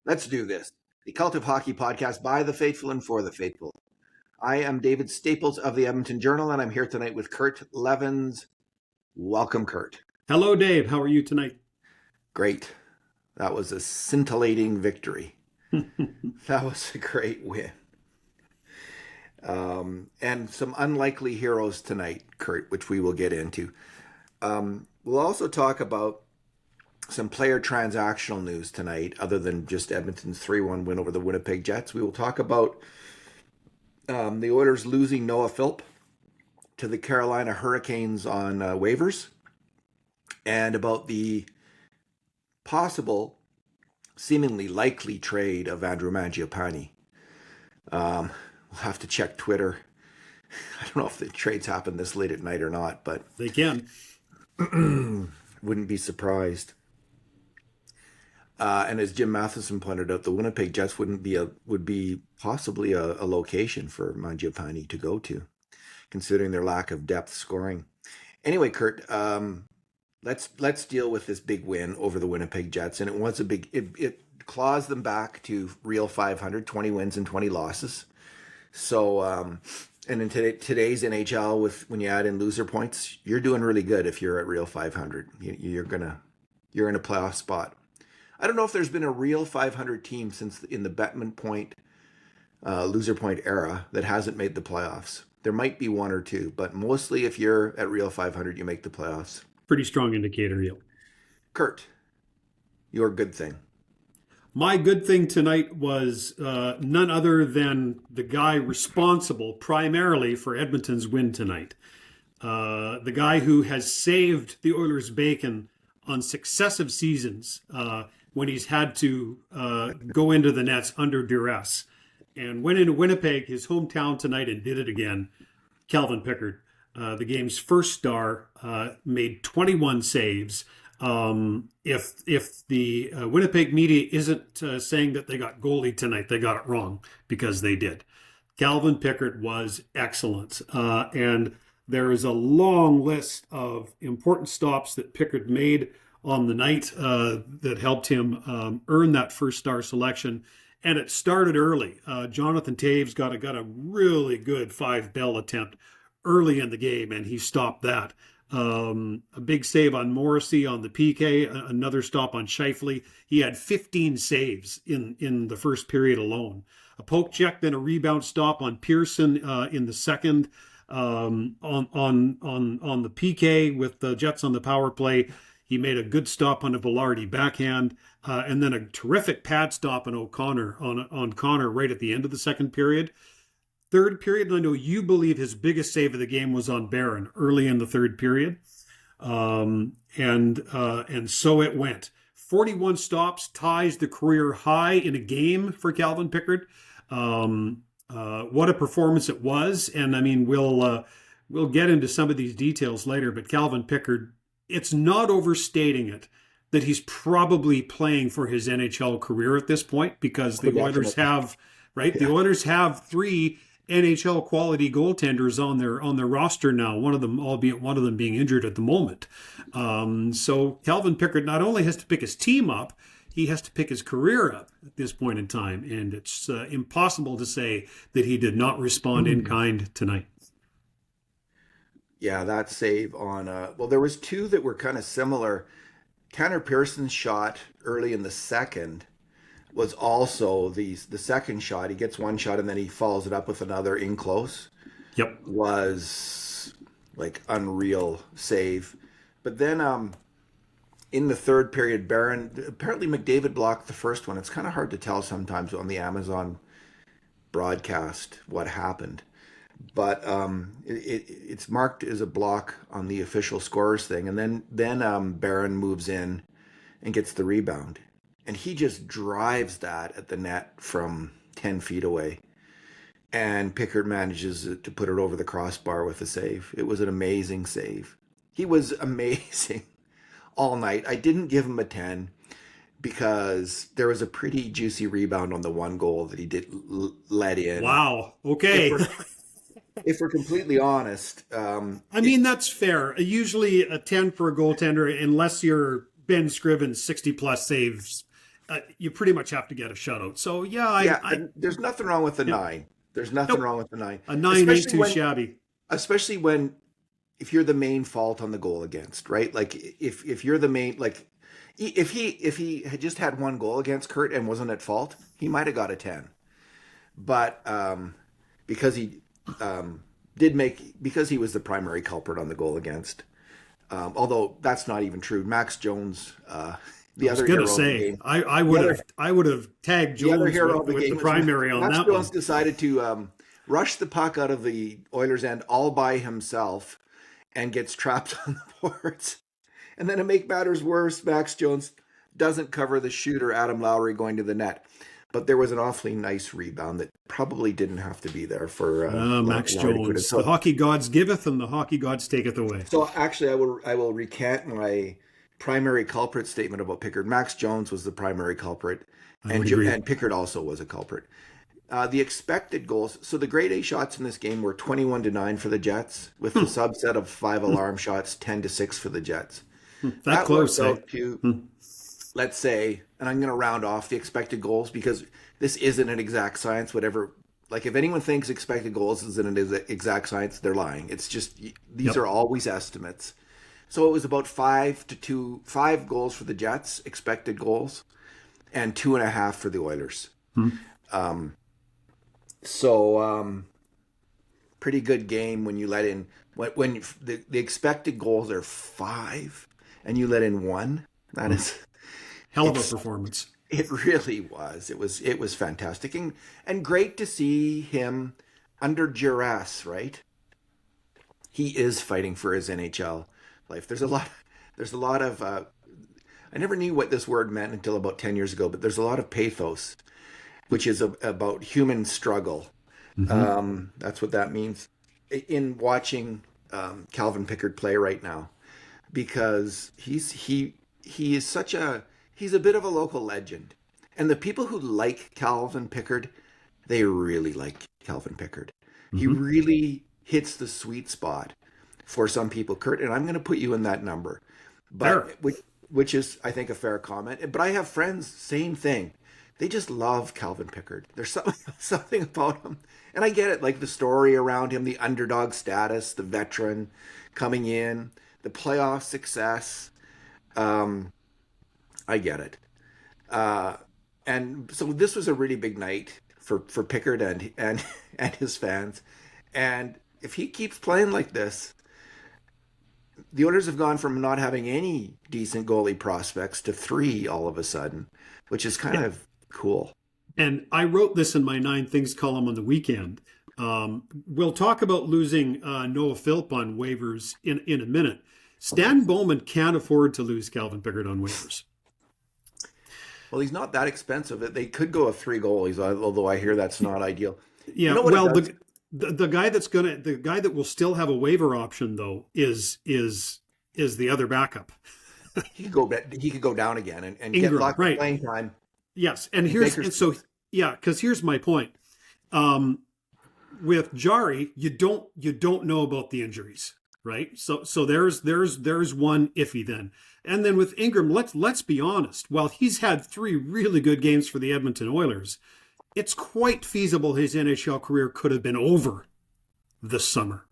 Let's do this. The Cult of Hockey podcast by the faithful and for the faithful. I am David Staples of the Edmonton Journal, and I'm here tonight with Kurt Leavins. Welcome, Kurt. Hello, Dave. How are you tonight? Great. That was a scintillating victory. That was a great win. And some unlikely heroes tonight, Kurt, which we will get into. We'll also talk about some player transactional news tonight, other than just Edmonton's 3-1 win over the Winnipeg Jets. We will talk about the Oilers losing Noah Philp to the Carolina Hurricanes on waivers, and about the possible, seemingly likely trade of Andrew Mangiapane. We'll have to check Twitter. I don't know if the trades happen this late at night or not, but they can. Wouldn't be surprised. And as Jim Matheson pointed out, the Winnipeg Jets would be possibly a location for Mangiapane to go to, considering their lack of depth scoring. Anyway, Kurt, let's deal with this big win over the Winnipeg Jets, and it was a big. It claws them back to real 500, 20 wins and 20 losses. So, and in today's NHL, when you add in loser points, you're doing really good if you're at real 500. You're in a playoff spot. I don't know if there's been a real 500 team since in the Bettman point, loser point era that hasn't made the playoffs. There might be one or two, but mostly if you're at real 500, you make the playoffs. Pretty strong indicator, yeah. Kurt, your good thing. My good thing tonight was none other than the guy responsible primarily for Edmonton's win tonight. The guy who has saved the Oilers' bacon on successive seasons when he's had to go into the nets under duress, and went into Winnipeg, his hometown tonight, and did it again. Calvin Pickard, the game's first star, made 21 saves. If the Winnipeg media isn't saying that they got goalie tonight, they got it wrong, because they did. Calvin Pickard was excellent, and there is a long list of important stops that Pickard made on the night that helped him earn that first star selection. And it started early. Jonathan Toews got a really good 5-bell attempt early in the game, and he stopped that. A big save on Morrissey on the PK, another stop on Scheifele. He had 15 saves in the first period alone. A poke check, then a rebound stop on Pearson in the second. On the PK with the Jets on the power play, he made a good stop on a Velarde backhand, and then a terrific pad stop on O'Connor on Connor right at the end of the second period. Third period, I know you believe his biggest save of the game was on Barron early in the third period, and so it went. 41 stops ties the career high in a game for Calvin Pickard. What a performance it was, and I mean we'll get into some of these details later. But Calvin Pickard, it's not overstating it that he's probably playing for his NHL career at this point, because the Oilers have the Oilers have 3 NHL quality goaltenders on their roster now. One of them, albeit one of them being injured at the moment. So Calvin Pickard not only has to pick his team up, he has to pick his career up at this point in time, and it's impossible to say that he did not respond in kind tonight. Yeah, that save on there was 2 that were kind of similar. Tanner Pearson's shot early in the second was also the second shot. He gets one shot and then he follows it up with another in close. Yep. Was like unreal save. But then in the third period, Barron, apparently McDavid blocked the first one. It's kind of hard to tell sometimes on the Amazon broadcast what happened. But it's marked as a block on the official scorers thing. And then Barron moves in and gets the rebound. And he just drives that at the net from 10 feet away. And Pickard manages to put it over the crossbar with a save. It was an amazing save. He was amazing all night. I didn't give him a 10 because there was a pretty juicy rebound on the one goal that he did let in. Wow. Okay. If we're completely honest. I mean, that's fair. Usually a 10 for a goaltender, unless you're Ben Scriven's 60-plus saves you pretty much have to get a shutout. So yeah, and there's nothing wrong with the yeah. 9. There's nothing wrong with the 9. A 9 ain't too shabby. Especially when, if you're the main fault on the goal against, right? Like if you're the main, like if he had just had one goal against Kurt and wasn't at fault, he might have got a 10. But because he because he was the primary culprit on the goal against. Although that's not even true. Max Jones, the other hero of the game. I would have tagged Jones with the primary on Max that Jones one. decided to rush the puck out of the Oilers' end all by himself and gets trapped on the boards. And then to make matters worse, Max Jones doesn't cover the shooter, Adam Lowry, going to the net. But there was an awfully nice rebound that probably didn't have to be there for Max Jones. So, the hockey gods giveth and the hockey gods taketh away. So actually, I will recant my primary culprit statement about Pickard. Max Jones was the primary culprit, and Pickard also was a culprit. The expected goals. So the grade A shots in this game were 21-9 for the Jets, with the subset of 5 alarm shots, 10-6 for the Jets. That close, out to, let's say, and I'm going to round off the expected goals because this isn't an exact science. Whatever, like if anyone thinks expected goals isn't an exact science, they're lying. It's just these are always estimates. So it was about 5 goals for the Jets, expected goals, and 2.5 for the Oilers. Pretty good game when you let in when the expected goals are 5 and you let in 1. That is hell of a performance. It really was. It was fantastic and great to see him under duress. Right, he is fighting for his NHL life. There's a lot of. I never knew what this word meant until about 10 years ago, but there's a lot of pathos, which is about human struggle. That's what that means in watching Calvin Pickard play right now, because he's a bit of a local legend, and the people who like Calvin Pickard, they really like Calvin Pickard. He really hits the sweet spot for some people, Kurt, and I'm going to put you in that number, but which is, I think, a fair comment. But I have friends, same thing. They just love Calvin Pickard. There's something about him. And I get it, like the story around him, the underdog status, the veteran coming in, the playoff success. I get it. And so this was a really big night for Pickard and his fans. And if he keeps playing like this, the Oilers have gone from not having any decent goalie prospects to 3 all of a sudden, which is kind of cool. And I wrote this in my 9 Things column on the weekend. We'll talk about losing Noah Philp on waivers in a minute. Stan Bowman can't afford to lose Calvin Pickard on waivers. Well, he's not that expensive. They could go with 3 goalies, although I hear that's not ideal. Yeah, you know well, the guy that will still have a waiver option though is the other backup. He could go down again and Ingram, get lots right. of playing time. Yes, because here's my point. With Jari, you don't know about the injuries, right? So there's one iffy then. And then with Ingram, let's be honest. While he's had 3 really good games for the Edmonton Oilers, it's quite feasible his NHL career could have been over this summer,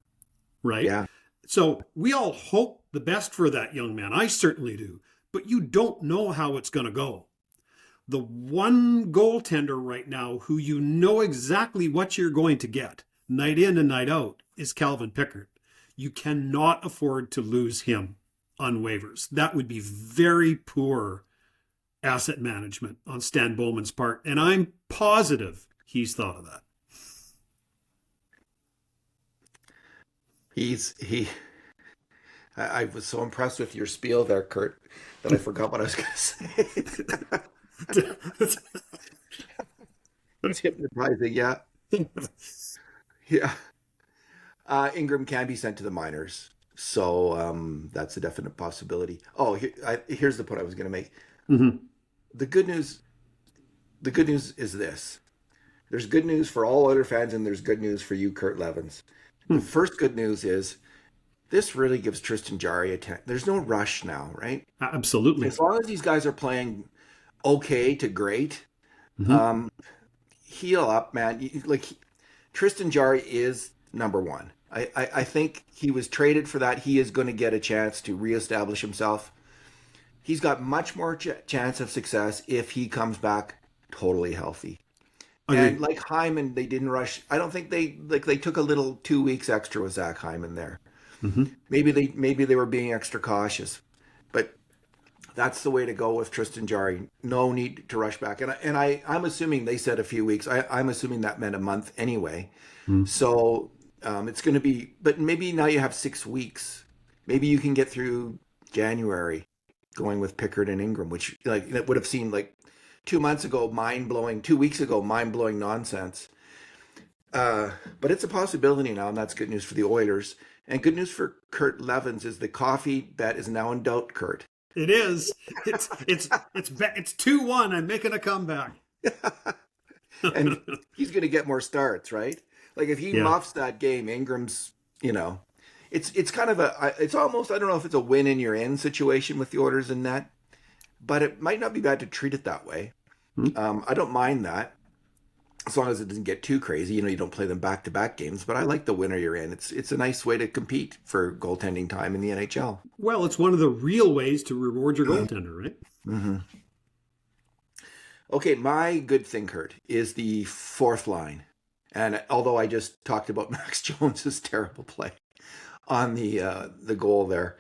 right? Yeah. So we all hope the best for that young man. I certainly do. But you don't know how it's going to go. The one goaltender right now who you know exactly what you're going to get, night in and night out, is Calvin Pickard. You cannot afford to lose him on waivers. That would be very poor asset management on Stan Bowman's part, and I'm positive he's thought of that. I was so impressed with your spiel there, Kurt, that I forgot what I was going to say. It's hypnotizing, yeah. Yeah. Ingram can be sent to the minors, so that's a definite possibility. Oh, here's the point I was going to make. The good news is this. There's good news for all Oilers fans, and there's good news for you, Kurt Leavins. The first good news is this really gives Tristan Jarry a there's no rush now, right? Absolutely. As long as these guys are playing okay to great. Hmm. Um, Heal up, man. Tristan Jarry is number one. I think he was traded for that. He is going to get a chance to reestablish himself. He's got much more chance of success if he comes back totally healthy. And Agreed. like Hyman, they didn't rush. I don't think they took a little 2 weeks extra with Zach Hyman there. Hmm. Maybe they were being extra cautious, but that's the way to go with Tristan Jarry. No need to rush back. I'm assuming they said a few weeks. I'm assuming that meant a month anyway. So it's going to be, but maybe now you have 6 weeks. Maybe you can get through January going with Pickard and Ingram, which like it would have seemed like 2 months ago, mind blowing, 2 weeks ago, mind blowing nonsense. But it's a possibility now, and that's good news for the Oilers. And good news for Kurt Leavins is the coffee bet is now in doubt, Kurt. It is. It's 2-1. I'm making a comeback. And he's going to get more starts, right? Like if he Yeah. muffs that game, Ingram's, it's kind of it's almost, I don't know if it's a win in your in situation with the Oilers in net, but it might not be bad to treat it that way. I don't mind that as long as it doesn't get too crazy. You don't play them back to back games, but I like the winner you're in. It's a nice way to compete for goaltending time in the NHL. Well, it's one of the real ways to reward your goaltender, right? Mm-hmm. Okay, my good thing, Kurt, is the fourth line. And although I just talked about Max Jones's terrible play on the goal there,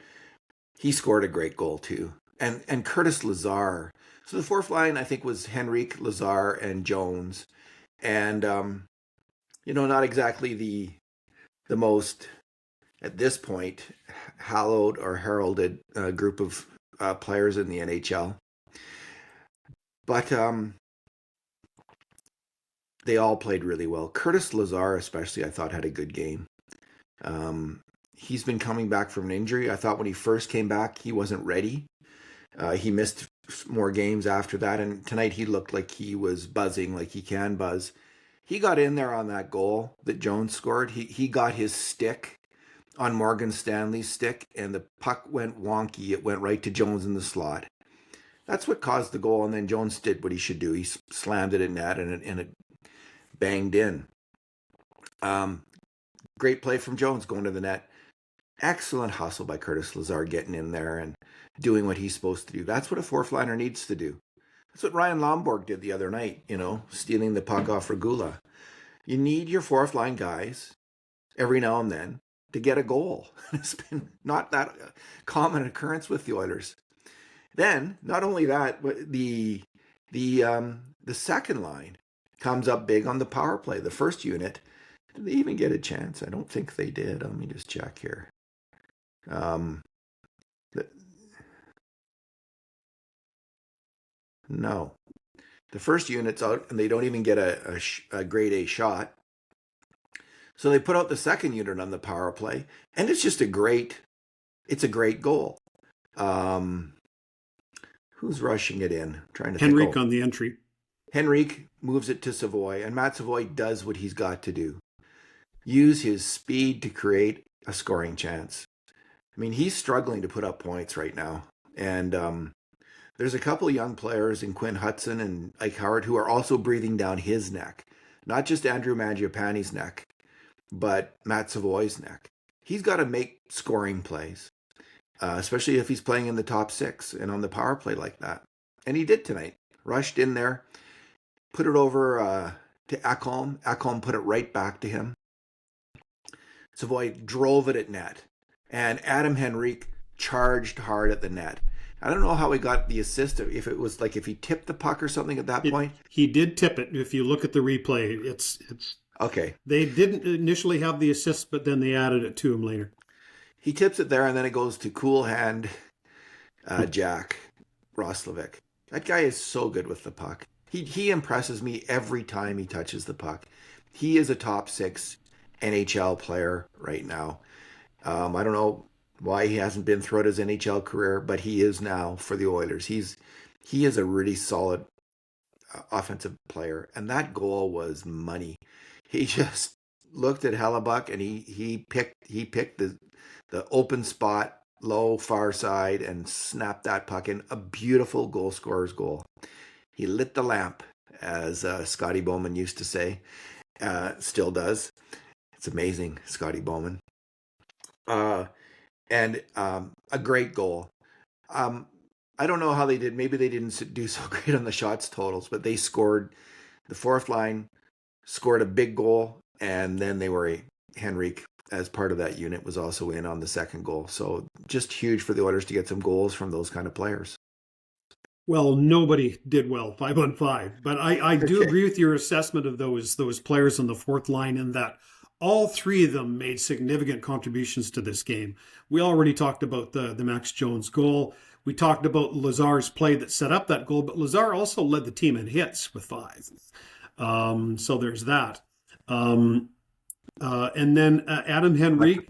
he scored a great goal too. And Curtis Lazar. So the fourth line, I think, was Henrique, Lazar, and Jones. And not exactly the most at this point hallowed or heralded group of players in the NHL. But they all played really well. Curtis Lazar, especially, I thought had a good game. He's been coming back from an injury. I thought when he first came back, he wasn't ready. He missed more games after that, and tonight he looked like he was buzzing, like he can buzz. He got in there on that goal that Jones scored. He got his stick on Morgan Stanley's stick, and the puck went wonky. It went right to Jones in the slot. That's what caused the goal, and then Jones did what he should do. He slammed it in net, and it banged in. Great play from Jones going to the net. Excellent hustle by Curtis Lazar getting in there and doing what he's supposed to do. That's what a fourth liner needs to do. That's what Ryan Lomborg did the other night, stealing the puck off Regula. You need your fourth line guys every now and then to get a goal. It's been not that common occurrence with the Oilers. Then, not only that, but the second line comes up big on the power play. The first unit, did they even get a chance? I don't think they did. Let me just check here. No. The first unit's out, and they don't even get a grade A shot. So they put out the second unit on the power play, and it's just a great goal. Who's rushing it in? I'm trying to Henrique think. on the entry. Henrique moves it to Savoy, and Matt Savoy does what he's got to do. Use his speed to create a scoring chance. I mean, he's struggling to put up points right now. And there's a couple of young players in Quinn Hudson and Ike Howard who are also breathing down his neck. Not just Andrew Mangiapane's neck, but Matt Savoy's neck. He's got to make scoring plays, especially if he's playing in the top six and on the power play like that. And he did tonight. Rushed in there, put it over to Ekholm. Ekholm put it right back to him. Savoy drove it at net. And Adam Henrique charged hard at the net. I don't know how he got the assist, if it was like if he tipped the puck or something at that point. He did tip it. If you look at the replay, it's okay. They didn't initially have the assist, but then they added it to him later. He tips it there, and then it goes to cool hand Jack Roslovic. That guy is so good with the puck. He impresses me every time he touches the puck. He is a top six NHL player right now. I don't know why he hasn't been throughout his NHL career, but he is now for the Oilers. He is a really solid offensive player, and that goal was money. He just looked at Hellebuck and he picked the open spot, low far side, and snapped that puck in. A beautiful goal scorer's goal. He lit the lamp, as Scotty Bowman used to say. Still does. It's amazing, Scotty Bowman. And a great goal. I don't know how they did. Maybe they didn't do so great on the shots totals, but they scored. The fourth line scored a big goal, and then Henrique, as part of that unit, was also in on the second goal. So just huge for the Oilers to get some goals from those kind of players. Well, nobody did well 5-on-5, but I do Okay. agree with your assessment of those players on the fourth line in that all three of them made significant contributions to this game. We already talked about the Max Jones goal. We talked about Lazar's play that set up that goal, but Lazar also led the team in hits with 5. So there's that. And then Adam Henrique,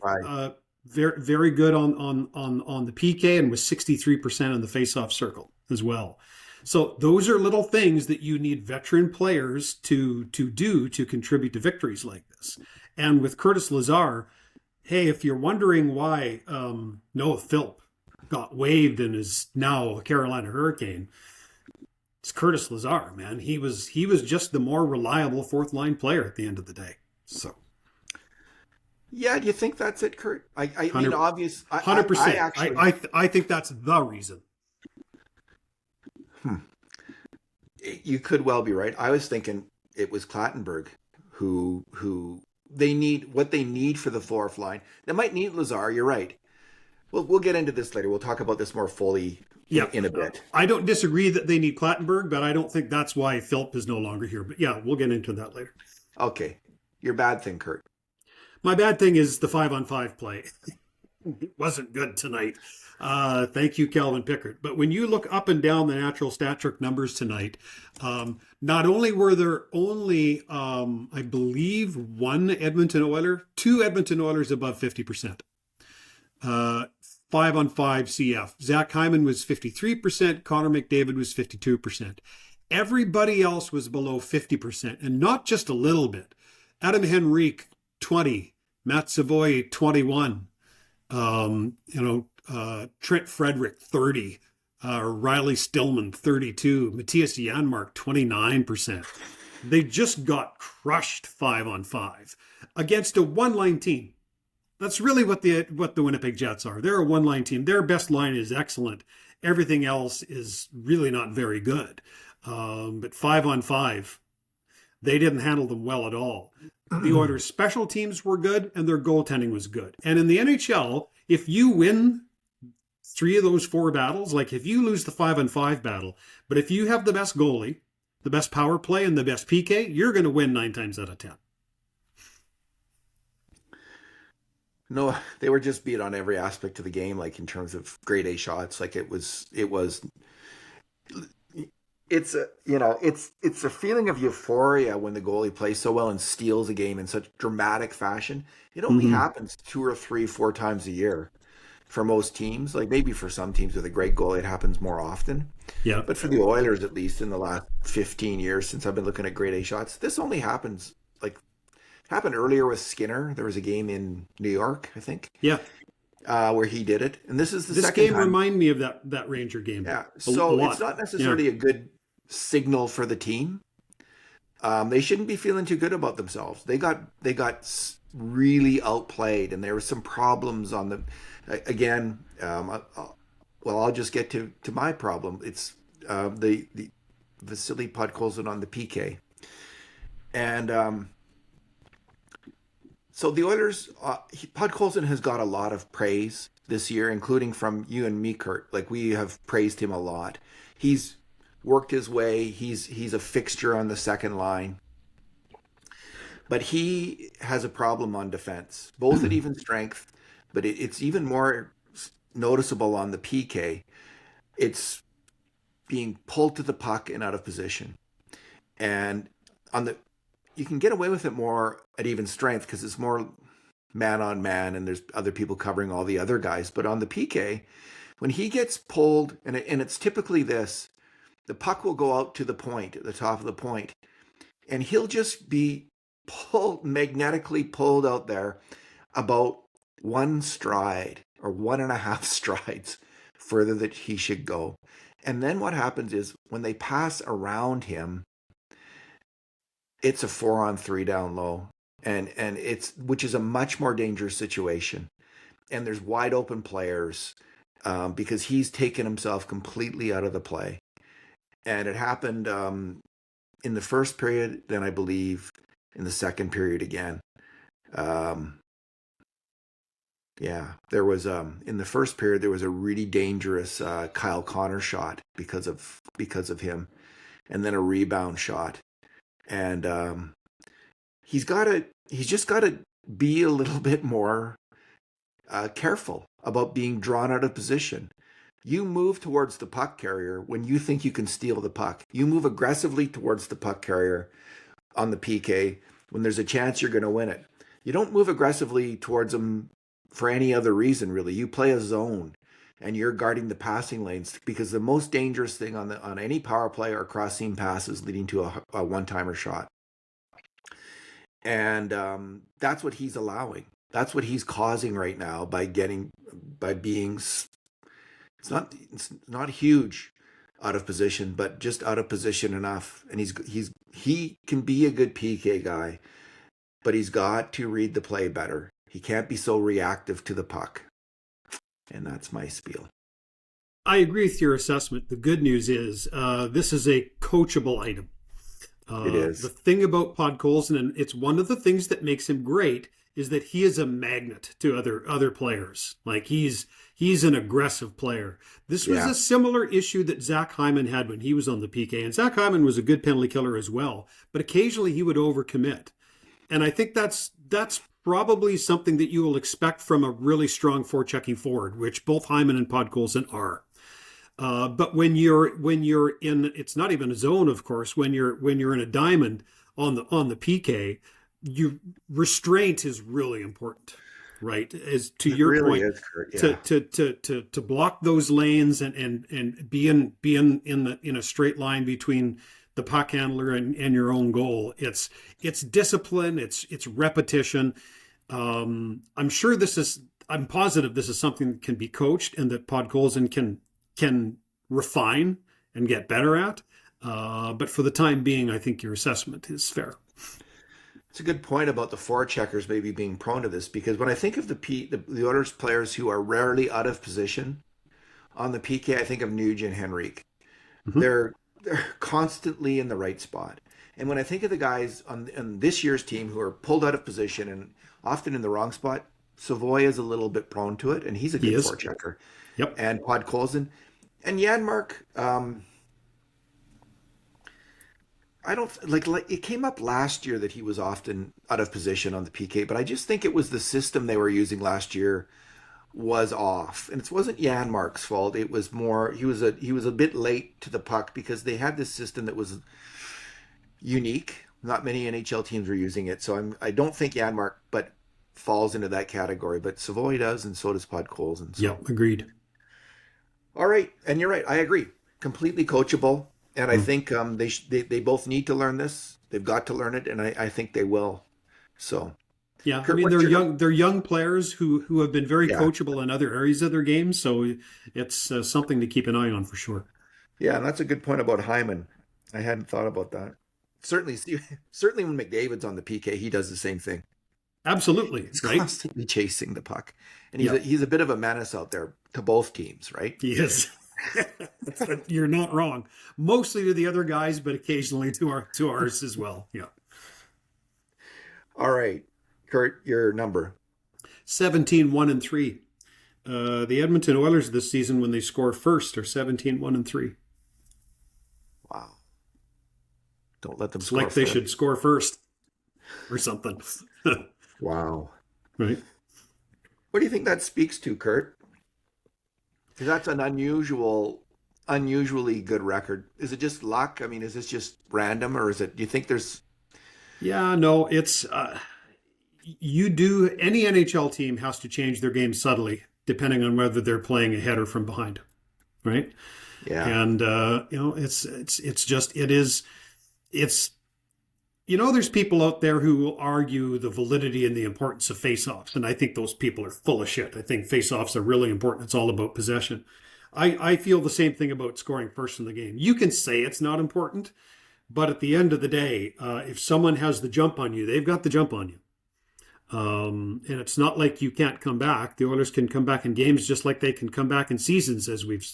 very very good on the PK and was 63% on the faceoff circle as well. So those are little things that you need veteran players to do to contribute to victories like this. And with Curtis Lazar, hey, if you're wondering why Noah Philp got waived and is now a Carolina Hurricane, it's Curtis Lazar, man. He was just the more reliable fourth line player at the end of the day. So. Yeah, do you think that's it, Kurt? I mean, obvious. 100%. I think that's the reason. You could well be right. I was thinking it was Clattenburg who they need for the fourth line. They might need Lazar. You're right. We'll get into this later. We'll talk about this more fully in a bit. I don't disagree that they need Clattenburg, but I don't think that's why Philp is no longer here. But yeah, we'll get into that later. Okay. Your bad thing, Kurt. My bad thing is the 5-on-5 play. It wasn't good tonight. Thank you, Calvin Pickard. But when you look up and down the natural stat trick numbers tonight, not only were there only, I believe, two Edmonton Oilers above 50%. 5-on-5 CF. Zach Hyman was 53%. Connor McDavid was 52%. Everybody else was below 50%, and not just a little bit. Adam Henrique, 20. Matt Savoy, 21. Trent Frederick, 30. Riley Stillman, 32. Matthias Janmark, 29%. They just got crushed 5-on-5 against a one-line team. That's really what the Winnipeg Jets are. They're a one-line team. Their best line is excellent. Everything else is really not very good. But 5-on-5, they didn't handle them well at all. The Oilers' special teams were good, and their goaltending was good. And in the NHL, if you win 3 of those 4 battles, like if you lose the 5-on-5 battle, but if you have the best goalie, the best power play, and the best PK, you're going to win 9 times out of 10. No, they were just beat on every aspect of the game, like in terms of grade A shots. Like it's a feeling of euphoria when the goalie plays so well and steals a game in such dramatic fashion. It only happens 2 or 3, 4 times a year for most teams. Like maybe for some teams with a great goalie, it happens more often. Yeah. But for the Oilers, at least in the last 15 years since I've been looking at grade A shots, this only happens happened earlier with Skinner. There was a game in New York, I think. Yeah. Where he did it. And this is the second game time. reminded me of that Ranger game. Yeah. So it's not necessarily a good signal for the team. They shouldn't be feeling too good about themselves. They got really outplayed, and there were some problems on the. Again, I'll just get to my problem. It's the Vasily Podkolzin on the PK, and so the Oilers. Podkolzin has got a lot of praise this year, including from you and me, Kurt. Like we have praised him a lot. He's worked his way. He's a fixture on the second line. But he has a problem on defense, both at even strength, but it's even more noticeable on the PK. It's being pulled to the puck and out of position. And you can get away with it more at even strength because it's more man on man and there's other people covering all the other guys. But on the PK, when he gets pulled, and it's typically this, the puck will go out to the point, at the top of the point, and he'll just be magnetically pulled out there about 1 stride or 1.5 strides further that he should go. And then what happens is when they pass around him, it's a 4-on-3 down low. And it's, which is a much more dangerous situation. And there's wide open players because he's taken himself completely out of the play. And it happened in the first period, then I believe in the second period again. Yeah, there was in the first period there was a really dangerous Kyle Connor shot because of him, and then a rebound shot, and he's just got to be a little bit more careful about being drawn out of position. You move towards the puck carrier when you think you can steal the puck. You move aggressively towards the puck carrier on the PK when there's a chance you're going to win it. You don't move aggressively towards them for any other reason, really. You play a zone and you're guarding the passing lanes, because the most dangerous thing on any power play are cross seam passes leading to a one-timer shot. And that's what he's allowing. That's what he's causing right now by being, it's not huge out of position, but just out of position enough. And he can be a good PK guy, but he's got to read the play better. He can't be so reactive to the puck. And that's my spiel. I agree with your assessment. The good news is this is a coachable item. It is. The thing about Podkolzin, and it's one of the things that makes him great, is that he is a magnet to other players. Like he's an aggressive player. This was a similar issue that Zach Hyman had when he was on the PK. And Zach Hyman was a good penalty killer as well, but occasionally he would overcommit. And I think that's probably something that you will expect from a really strong forechecking forward, which both Hyman and Podkolzin are. But when you're in, it's not even a zone, of course. When you're in a diamond on the PK, restraint is really important, right? As to your really point, is, Kurt, yeah. to block those lanes and be in a straight line between the puck handler and your own goal. It's discipline. It's repetition. I'm positive this is something that can be coached and that Podkolzin can refine and get better at. But for the time being, I think your assessment is fair. It's a good point about the forecheckers maybe being prone to this, because when I think of the Oilers players who are rarely out of position on the PK, I think of Nugent and Henrique. Mm-hmm. They're constantly in the right spot. And when I think of the guys on this year's team who are pulled out of position and often in the wrong spot, Savoy is a little bit prone to it, and he's a good forechecker. Yep. And Podkolzin and Janmark, I don't like it came up last year that he was often out of position on the PK, but I just think it was the system they were using last year was off. And it wasn't Janmark's fault. It was more he was a bit late to the puck because they had this system that was unique. Not many NHL teams were using it. So I don't think Janmark falls into that category, but Savoy does, and so does Podkolzin. So. Yeah, agreed. All right, and you're right. I agree. Completely coachable. And I think they both need to learn this. They've got to learn it, and I think they will. So, yeah, Kurt, I mean they're young players who have been very coachable in other areas of their game. So it's something to keep an eye on for sure. Yeah, and that's a good point about Hyman. I hadn't thought about that. Certainly when McDavid's on the PK, he does the same thing. Absolutely, he's right? Constantly chasing the puck, and he's a bit of a menace out there to both teams, right? He is. You're not wrong. Mostly to the other guys, but occasionally to ours as well. Yeah. All right, Kurt, your number. 17-1-3. The Edmonton Oilers this season, when they score first, are 17-1-3. Wow. Don't let them it's score like they should score first or something. Wow. Right. What do you think that speaks to, Kurt? Because that's an unusually good record. Is it just luck? I mean, is this just random, or do you think there's... Yeah, no, it's... any NHL team has to change their game subtly, depending on whether they're playing ahead or from behind, right? Yeah. And, there's people out there who argue the validity and the importance of face-offs, and I think those people are full of shit. I think face-offs are really important. It's all about possession. I feel the same thing about scoring first in the game. You can say it's not important, but at the end of the day, if someone has the jump on you, they've got the jump on you. And it's not like you can't come back. The Oilers can come back in games just like they can come back in seasons, as we've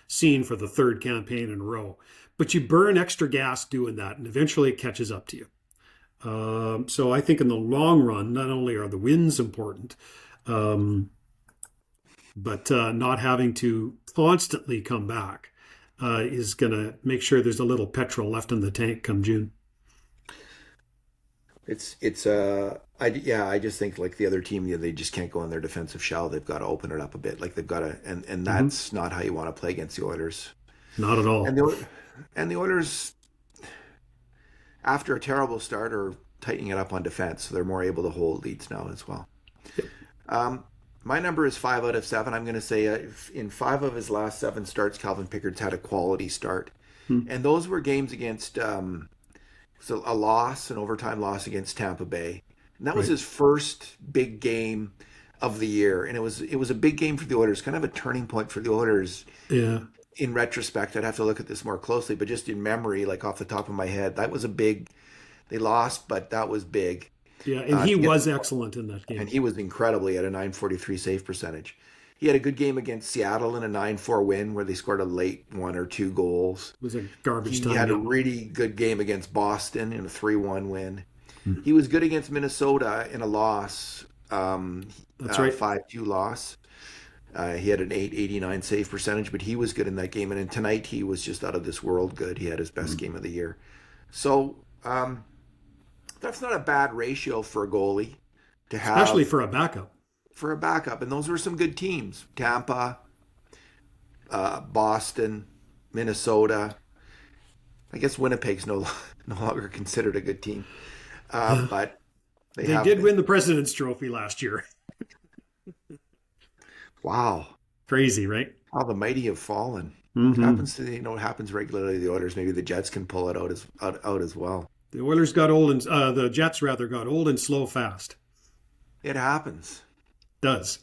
seen for the third campaign in a row. But you burn extra gas doing that, and eventually it catches up to you. So I think in the long run, not only are the wins important, but not having to constantly come back is going to make sure there's a little petrol left in the tank come June. I just think like the other team, they just can't go in their defensive shell. They've got to open it up a bit. Like they've got to, and that's not how you want to play against the Oilers. Not at all. And the Oilers, after a terrible start, are tightening it up on defense, so they're more able to hold leads now as well. My number is 5 out of 7. I'm going to say in 5 of his last 7 starts, Calvin Pickard's had a quality start, and those were games against. So a loss, an overtime loss against Tampa Bay. And that was his first big game of the year. And it was a big game for the Oilers, kind of a turning point for the Oilers. Yeah. In retrospect, I'd have to look at this more closely, but just in memory, like off the top of my head, that was they lost, but that was big. Yeah, and he was excellent in that game. And he was incredibly at a .943 save percentage. He had a good game against Seattle in a 9-4 win where they scored a late 1 or 2 goals. It was a garbage time. He had a really good game against Boston in a 3-1 win. He was good against Minnesota in a loss. That's right. 5-2 loss. He had an .889 save percentage, but he was good in that game. And tonight he was just out of this world good. He had his best game of the year. So that's not a bad ratio for a goalie to have. Especially for a backup. And those were some good teams. Tampa, Boston, Minnesota. I guess Winnipeg's no longer considered a good team. But they did win the President's Trophy last year. Wow. Crazy, right? How the mighty have fallen. It happens it happens regularly to the Oilers. Maybe the Jets can pull it out as well. The Oilers got old and the Jets rather got old and slow fast. It happens. Does.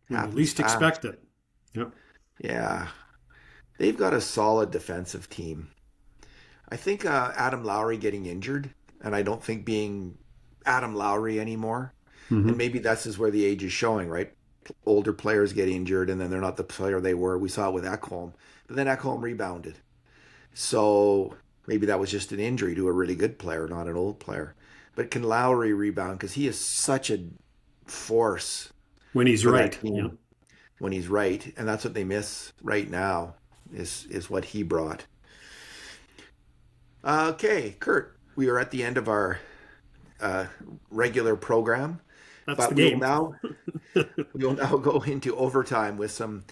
When you least expect it. Yep. Yeah. They've got a solid defensive team. I think Adam Lowry getting injured, and I don't think being Adam Lowry anymore. And maybe that's where the age is showing, right? Older players get injured, and then they're not the player they were. We saw it with Ekholm. But then Ekholm rebounded. So maybe that was just an injury to a really good player, not an old player. But can Lowry rebound? Because he is such a force. When he's right. Yeah. When he's right. And that's what they miss right now is what he brought. Okay, Kurt, we are at the end of our regular program. That's the game. We'll now go into overtime with some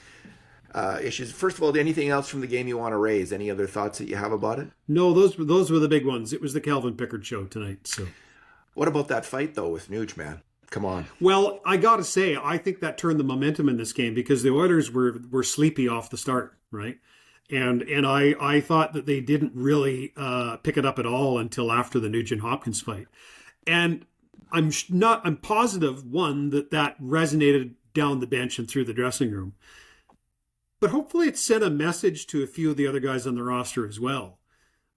issues. First of all, anything else from the game you want to raise? Any other thoughts that you have about it? No, those were the big ones. It was the Calvin Pickard show tonight. So, what about that fight though with Nuge, man? Come on. Well, I got to say, I think that turned the momentum in this game because the Oilers were sleepy off the start, right? And I thought that they didn't really pick it up at all until after the Nugent-Hopkins fight. And I'm positive, one, that resonated down the bench and through the dressing room. But hopefully it sent a message to a few of the other guys on the roster as well.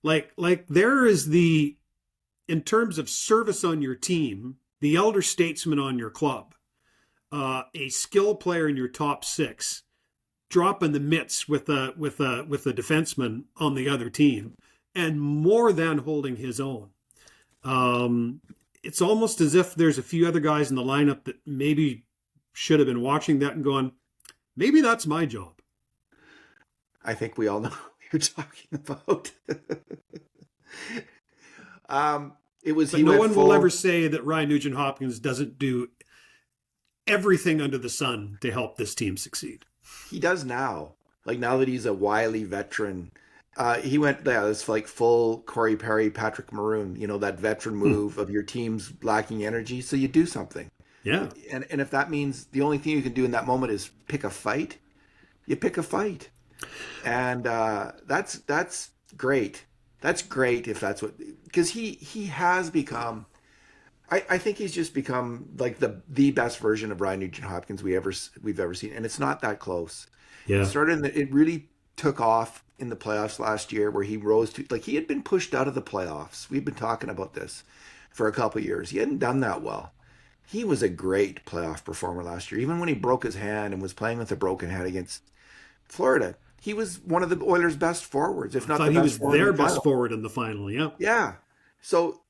Like there is in terms of service on your team, the elder statesman on your club, a skill player in your top 6, dropping the mitts with a defenseman on the other team, and more than holding his own. It's almost as if there's a few other guys in the lineup that maybe should have been watching that and going, maybe that's my job. I think we all know what you're talking about. No one will ever say that Ryan Nugent-Hopkins doesn't do everything under the sun to help this team succeed. He does now. Like now that he's a wily veteran, he went, it's like full Corey Perry, Patrick Maroon, that veteran move of your team's lacking energy. So you do something. Yeah. And if that means the only thing you can do in that moment is pick a fight, you pick a fight. And that's great. That's great if that's what, because he has become I think he's just become like the best version of Ryan Nugent-Hopkins we've ever seen, and it's not that close. It Yeah. started it really took off in the playoffs last year, where he rose to, like, he had been pushed out of the playoffs. We've been talking about this for a couple of years. He hadn't done that well. He was a great playoff performer last year, even when he broke his hand and was playing with a broken hand against Florida. He was one of the Oilers' best forwards, if I not the thought he best was forward in their the best final. forward in the final. Yeah. Yeah. So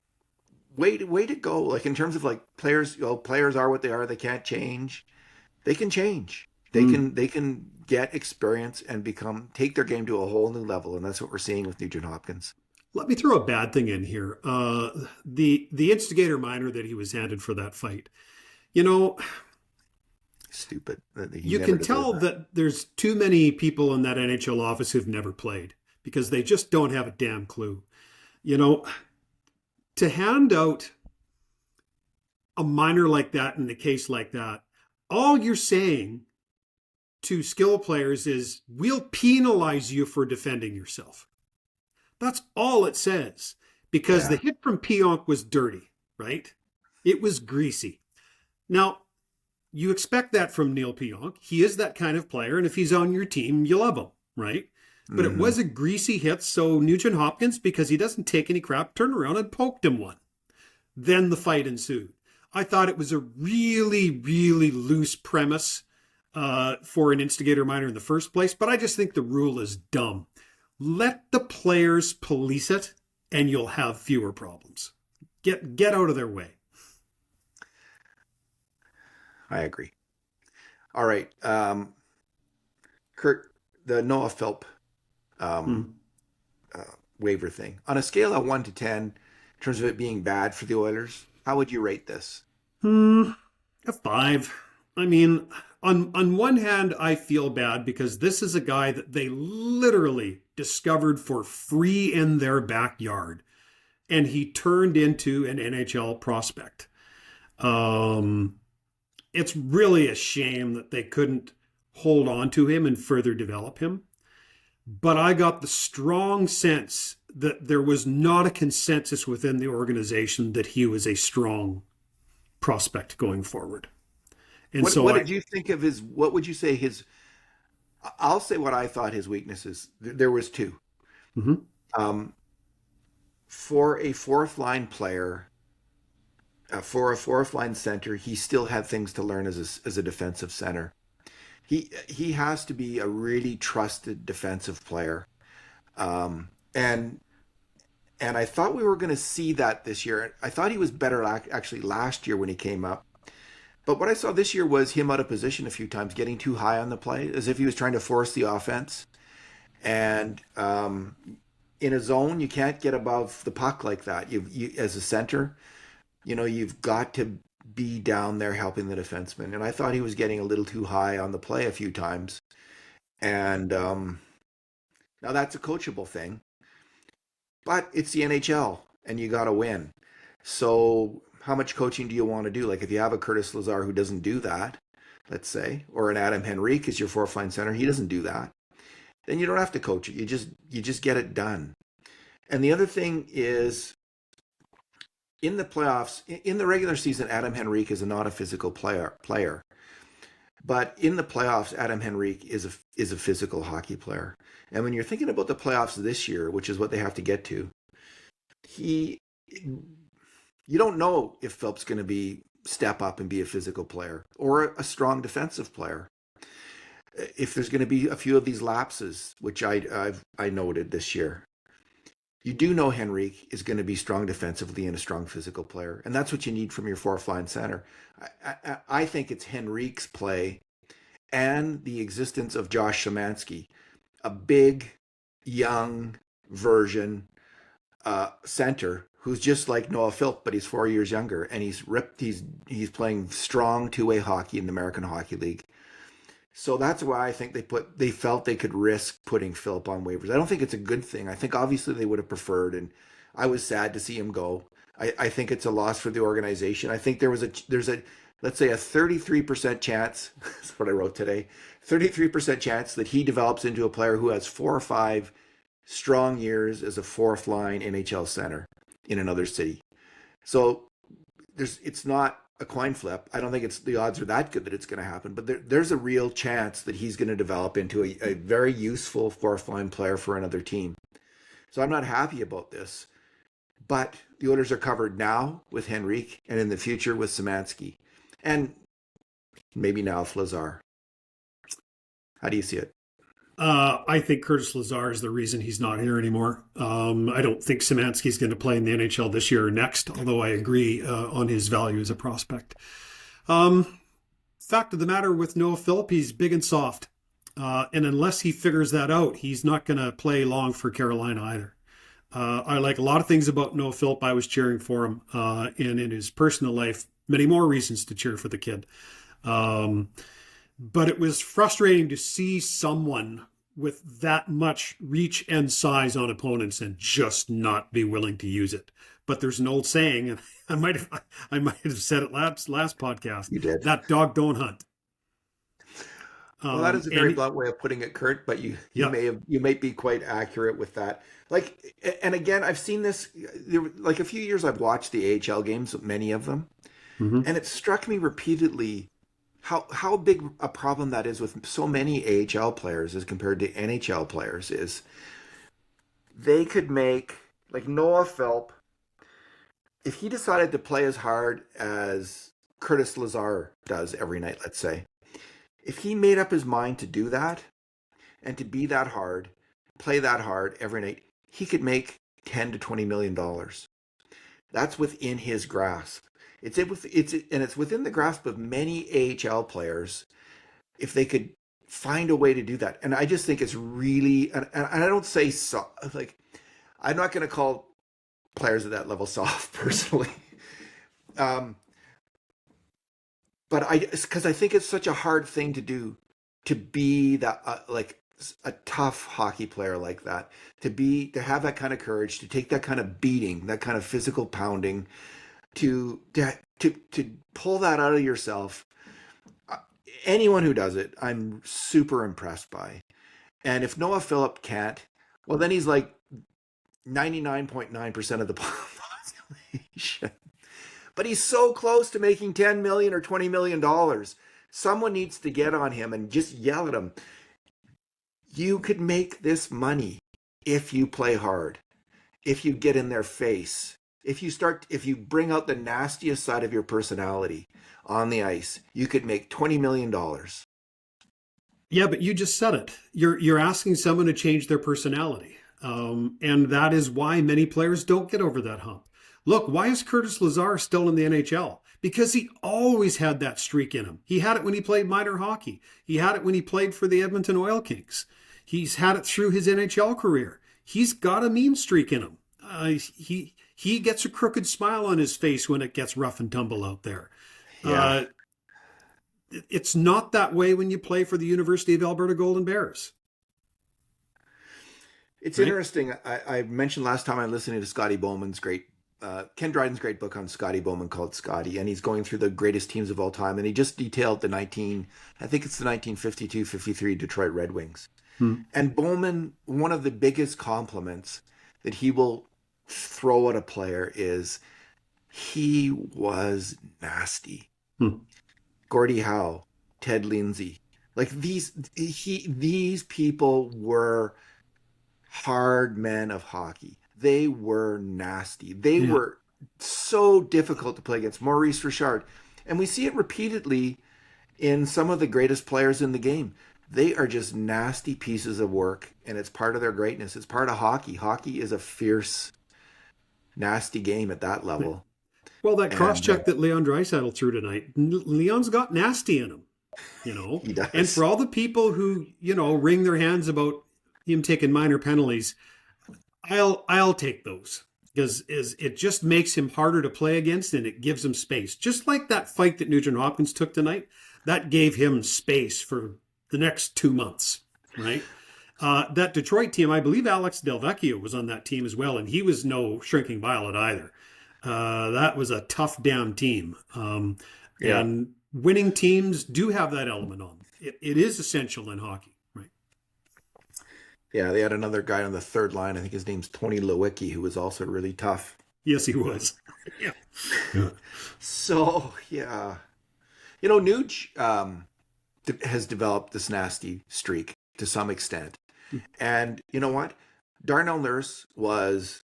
way to go. Like, in terms of, like, players, players are what they are. They can't change. They can change. Mm. They can get experience and take their game to a whole new level, and that's what we're seeing with Nugent Hopkins. Let me throw a bad thing in here. The instigator minor that he was handed for that fight. You know, Stupid. He you never can deserved tell that. that there's too many people in that NHL office who've never played because they just don't have a damn clue. You know, to hand out a minor like that in a case like that, all you're saying to skill players is, we'll penalize you for defending yourself. That's all it says. Because the Yeah. hit from Pionk was dirty, right? It was greasy. Now, you expect that from Neil Pionk. He is that kind of player, and if he's on your team, you love him, right? But it Hmm. was a greasy hit, so Nugent Hopkins, because he doesn't take any crap, turned around and poked him one. Then the fight ensued. I thought it was a really, really loose premise for an instigator minor in the first place, but I just think the rule is dumb. Let the players police it, and you'll have fewer problems. Get out of their way. I agree. All right. Kurt, the Noah Philp um, Hmm. uh, waiver thing. On a scale of 1 to 10, in terms of it being bad for the Oilers, how would you rate this? A five. I mean, on one hand, I feel bad because this is a guy that they literally discovered for free in their backyard, and he turned into an NHL prospect. Um, it's really a shame that they couldn't hold on to him and further develop him. But I got the strong sense that there was not a consensus within the organization that he was a strong prospect going forward. And so What I, did you think of his? What would you say his? I'll say what I thought his weaknesses. There was two. Mhm. Um, for a fourth line player, for a fourth line center, he still had things to learn as a defensive center. He has to be a really trusted defensive player. Um, and and I thought we were going to see that this year. I thought he was better actually last year when he came up. But what I saw this year was him out of position a few times, getting too high on the play, as if he was trying to force the offense. And in a zone, you can't get above the puck like that. You as a center, you've got to be down there helping the defenseman. And I thought he was getting a little too high on the play a few times. And now that's a coachable thing, but it's the NHL, and you got to win. So how much coaching do you want to do? Like, if you have a Curtis Lazar who doesn't do that, let's say, or an Adam Henrique is your fourth line center, he doesn't do that. Then you don't have to coach it. You just get it done. And the other thing is, in the playoffs, in the regular season, Adam Henrique is not a physical player. But in the playoffs, Adam Henrique is a physical hockey player. And when you're thinking about the playoffs this year, which is what they have to get to, he you don't know if Phelps going to be step up and be a physical player or a strong defensive player. If there's going to be a few of these lapses, which I noted this year, you do know Henrique is going to be strong defensively and a strong physical player, and that's what you need from your fourth line center. I think it's Henrique's play and the existence of Josh Szymanski, a big, young version center who's just like Noah Philp, but he's 4 years younger, and he's ripped. He's playing strong two-way hockey in the American Hockey League. So that's why I think they felt they could risk putting Philp on waivers. I don't think it's a good thing. I think obviously they would have preferred, and I was sad to see him go. I think it's a loss for the organization. I think there's a let's say a 33% chance. That's what I wrote today. 33% chance that he develops into a player who has 4 or 5 strong years as a fourth line NHL center in another city. So it's not a coin flip. I don't think the odds are that good that it's going to happen, but there's a real chance that he's going to develop into a very useful fourth line player for another team. So I'm not happy about this, but the Oilers are covered now with Henrique and in the future with Szymanski, and maybe now with Lazar. How do you see it? I think Curtis Lazar is the reason he's not here anymore. I don't think Szymanski's going to play in the NHL this year or next, although I agree on his value as a prospect. Fact of the matter with Noah Philp, he's big and soft. And unless he figures that out, he's not going to play long for Carolina either. I like a lot of things about Noah Philp. I was cheering for him. And in his personal life, many more reasons to cheer for the kid. But it was frustrating to see someone with that much reach and size on opponents and just not be willing to use it. But there's an old saying, and I might have said it last podcast. You did. That dog don't hunt. Well, that is a very blunt way of putting it, Kurt. But you may be quite accurate with that. Like, and again, I've seen this. Like a few years, I've watched the AHL games, many of them, and it struck me repeatedly how big a problem that is with so many AHL players as compared to NHL players. Is they could make, like Noah Philp, if he decided to play as hard as Curtis Lazar does every night, let's say, if he made up his mind to do that and to be that hard, play that hard every night, he could make $10 to $20 million. That's within his grasp. It's within the grasp of many AHL players if they could find a way to do that. And I just think it's really, and I don't say like, I'm not going to call players at that level soft personally. But because I think it's such a hard thing to do, to be that like a tough hockey player like that, to have that kind of courage, to take that kind of beating, that kind of physical pounding, to pull that out of yourself. Anyone who does it, I'm super impressed by. And if Noah Philp can't, well, then he's like 99.9% of the population. But he's so close to making $10 million or $20 million. Someone needs to get on him and just yell at him. You could make this money if you play hard, if you get in their face, if you bring out the nastiest side of your personality on the ice. You could make $20 million. Yeah, but you just said it. You're asking someone to change their personality. And that is why many players don't get over that hump. Look, why is Curtis Lazar still in the NHL? Because he always had that streak in him. He had it when he played minor hockey. He had it when he played for the Edmonton Oil Kings. He's had it through his NHL career. He's got a mean streak in him. He gets a crooked smile on his face when it gets rough and tumble out there. Yeah. It's not that way when you play for the University of Alberta Golden Bears. It's right? Interesting. I mentioned last time I listened to Scotty Bowman's Ken Dryden's great book on Scotty Bowman called Scotty, and he's going through the greatest teams of all time, and he just detailed the 1952-53 Detroit Red Wings. And Bowman, one of the biggest compliments that he will throw at a player is he was nasty. Gordie Howe, Ted Lindsay, like these people were hard men of hockey. They were nasty. They were so difficult to play against. Maurice Richard. And we see it repeatedly in some of the greatest players in the game. They are just nasty pieces of work, and it's part of their greatness. It's part of hockey. Hockey is a fierce, nasty game at that level. Well, that cross-check that Leon Draisaitl threw tonight, Leon's got nasty in him, He does. And for all the people who, wring their hands about him taking minor penalties, I'll take those, because it just makes him harder to play against, and it gives him space. Just like that fight that Nugent-Hopkins took tonight, that gave him space for the next 2 months, right? That Detroit team, I believe Alex Del Vecchio was on that team as well, and he was no shrinking violet either. That was a tough damn team. And winning teams do have that element on them. It is essential in hockey, right? Yeah, they had another guy on the third line. I think his name's Tony Lewicki, who was also really tough. Yes, he was. Yeah. Yeah. So yeah, Nuge has developed this nasty streak to some extent, and you know what? Darnell Nurse was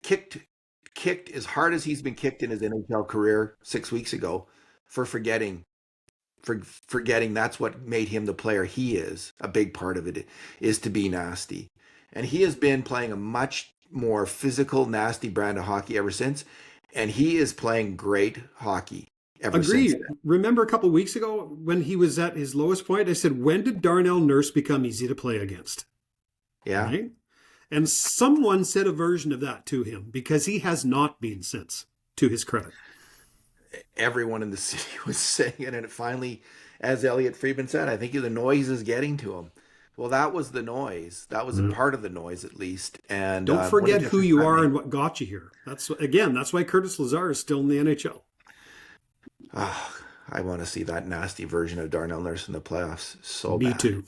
kicked as hard as he's been kicked in his NHL career 6 weeks ago for forgetting that's what made him the player he is. A big part of it is to be nasty. And he has been playing a much more physical, nasty brand of hockey ever since. And he is playing great hockey ever Agreed. since then. Remember a couple of weeks ago when he was at his lowest point, I said, when did Darnell Nurse become easy to play against? Yeah. Right? And someone said a version of that to him because he has not been since, to his credit. Everyone in the city was saying it, and it finally, as Elliot Friedman said, I think the noise is getting to him. Well, that was the noise. That was a part of the noise, at least. And don't forget who you are and what got you here. That's why Curtis Lazar is still in the NHL. I want to see that nasty version of Darnell Nurse in the playoffs so Me bad. too.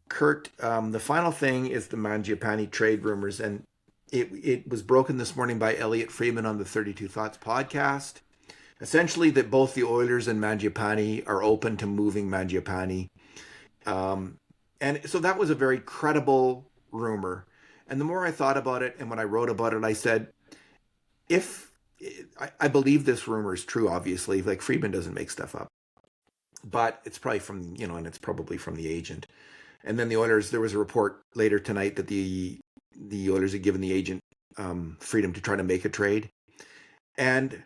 Kurt, the final thing is the Mangiapane trade rumors, and it was broken this morning by Elliot Friedman on the 32 Thoughts podcast. Essentially, that both the Oilers and Mangiapane are open to moving Mangiapane. And so that was a very credible rumor. And the more I thought about it, and when I wrote about it, I said, if I believe this rumor is true, obviously, like Friedman doesn't make stuff up, but it's probably from, and it's probably from the agent. And then the Oilers, there was a report later tonight that the Oilers had given the agent freedom to try to make a trade. And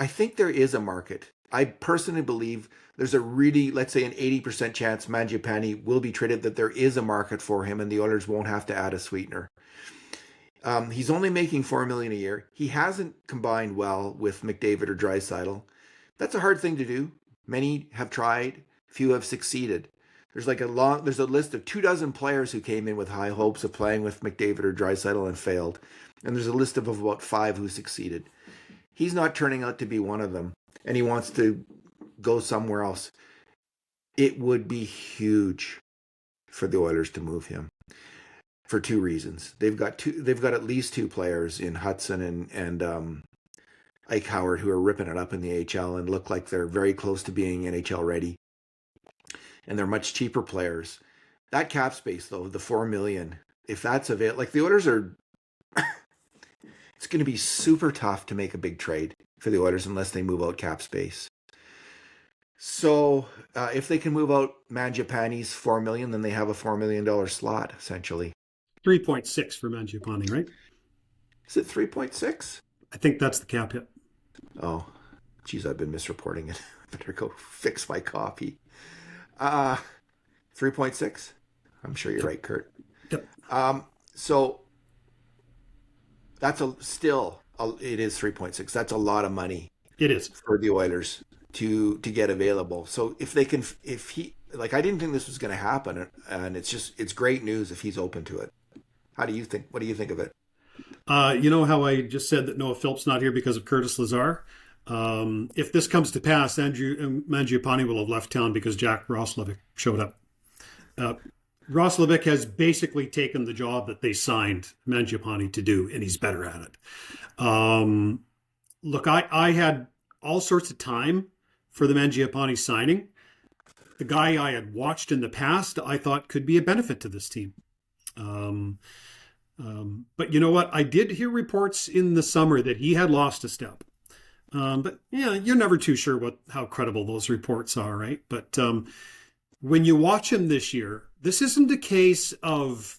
I think there is a market. I personally believe there's a really, let's say an 80% chance Mangiapane will be traded, that there is a market for him and the Oilers won't have to add a sweetener. He's only making $4 million a year. He hasn't combined well with McDavid or Draisaitl. That's a hard thing to do. Many have tried, few have succeeded. There's a list of 24 players who came in with high hopes of playing with McDavid or Draisaitl and failed. And there's a list of about 5 who succeeded. He's not turning out to be one of them, and he wants to go somewhere else. It would be huge for the Oilers to move him for 2 reasons. They've got at least 2 players in Hudson and Ike Howard who are ripping it up in the AHL and look like they're very close to being NHL ready. And they're much cheaper players. That cap space, though, the $4 million, if that's available, like the Oilers are, it's going to be super tough to make a big trade for the Oilers unless they move out cap space. So if they can move out Mangiapane's $4 million, then they have a $4 million slot, essentially. 3.6 for Mangiapane, right? Is it 3.6? I think that's the cap hit. Oh, geez, I've been misreporting it. I better go fix my copy. 3.6? I'm sure you're right, Kurt. Yep. So that's it is 3.6. That's a lot of money. It is for the Oilers to get available. So if he, like, I didn't think this was going to happen, and it's great news if he's open to it. What do you think of it? You know how I just said that Noah Philp's not here because of Curtis Lazar? If this comes to pass, Mangiapane will have left town because Jack Roslovic showed up. Roslovic has basically taken the job that they signed Mangiapane to do, and he's better at it. Look, I had all sorts of time for the Mangiapane signing. The guy I had watched in the past, I thought could be a benefit to this team. But you know what? I did hear reports in the summer that he had lost a step. But yeah, you're never too sure how credible those reports are, right? But when you watch him this year, this isn't a case of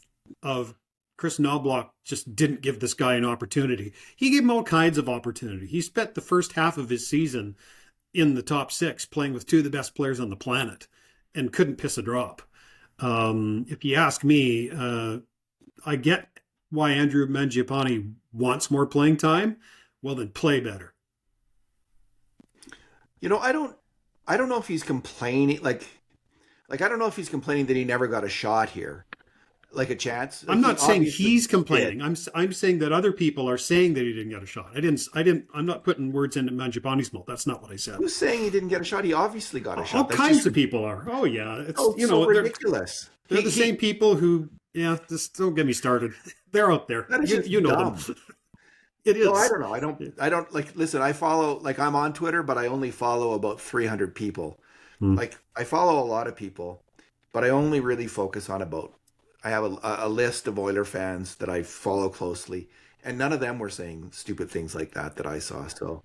Chris Knobloch just didn't give this guy an opportunity. He gave him all kinds of opportunity. He spent the first half of his season in the top 6 playing with 2 of the best players on the planet and couldn't piss a drop. If you ask me, I get why Andrew Mangiapane wants more playing time. Well, then play better. I don't know if he's complaining, like I don't know if he's complaining that he never got a shot here, like a chance. I'm not saying he's complaining. I'm saying that other people are saying that he didn't get a shot. I'm not putting words into Mangiapane's mouth. That's not what I said. Who's saying he didn't get a shot? He obviously got a shot. All kinds of people are. Oh yeah, it's so ridiculous. They're the same people who Yeah, just don't get me started. They're out there. That is You, just you know them. dumb. It So I is. don't know. I don't like, listen, I follow, like, I'm on Twitter, but I only follow about 300 people. Hmm. Like, I follow a lot of people, but I only really focus on about, I have a list of Oiler fans that I follow closely, and none of them were saying stupid things like that I saw. So,